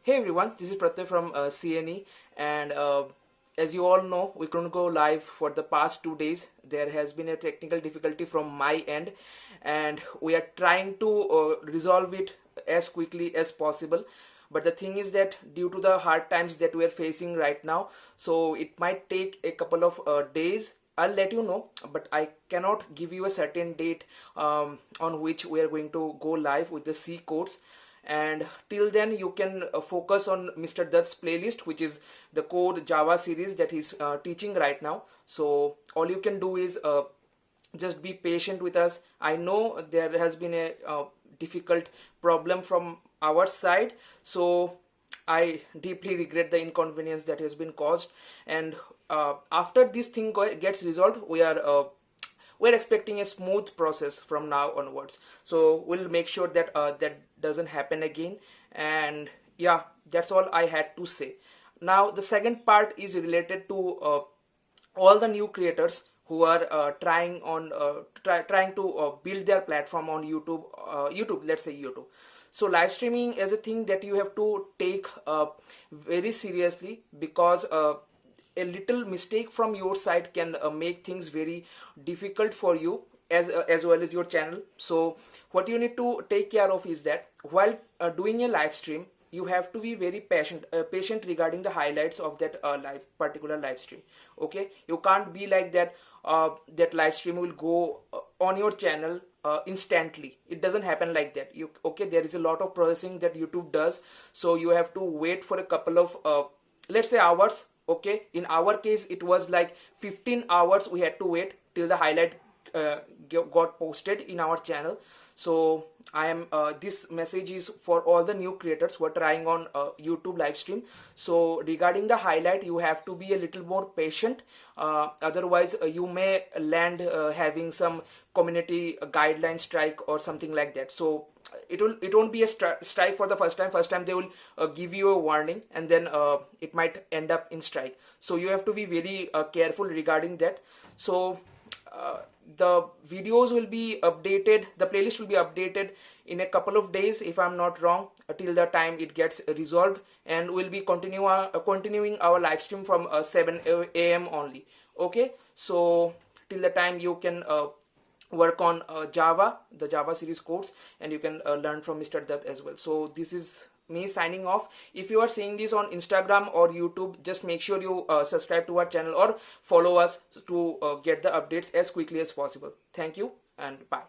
Hey everyone, this is Pratyay from CNE, and as you all know, we couldn't go live for the past 2 days. There has been a technical difficulty from my end, and we are trying to resolve it as quickly as possible. But the thing is that due to the hard times that we are facing right now, so it might take a couple of days. I'll let you know, but I cannot give you a certain date on which we are going to go live with the C codes. And till then you can focus on Mr. Dutt's playlist, which is the code Java series that he's teaching right now. So all you can do is just be patient with us. I know there has been a difficult problem from our side, so I deeply regret the inconvenience that has been caused. And after this thing gets resolved, we're expecting a smooth process from now onwards. So we'll make sure that that doesn't happen again. And yeah, that's all I had to say. Now the second part is related to all the new creators who are trying to build their platform on YouTube, let's say YouTube. So live streaming is a thing that you have to take very seriously, because a little mistake from your side can make things very difficult for you, as well as your channel. So what you need to take care of is that while doing a live stream, you have to be very patient regarding the highlights of that particular live stream. Okay, you can't be like that. That live stream will go on your channel instantly. It doesn't happen like that. Okay, there is a lot of processing that YouTube does, so you have to wait for a couple of let's say hours. Okay, in our case it was like 15 hours we had to wait till the highlight got posted in our channel. So I am this message is for all the new creators who are trying on YouTube live stream. So regarding the highlight, you have to be a little more patient, otherwise you may land having some community guideline strike or something like that. So it won't be a strike for the first time they will give you a warning, and then it might end up in strike. So you have to be very careful regarding that. So the videos will be updated, the playlist will be updated in a couple of days if I'm not wrong, till the time it gets resolved. And we'll be continuing our live stream from 7 a.m. only. Okay, so till the time you can work on the Java series codes, and you can learn from Mr. Dutt as well. So this is me signing off. If you are seeing this on Instagram or YouTube, just make sure you subscribe to our channel or follow us to get the updates as quickly as possible. Thank you and bye.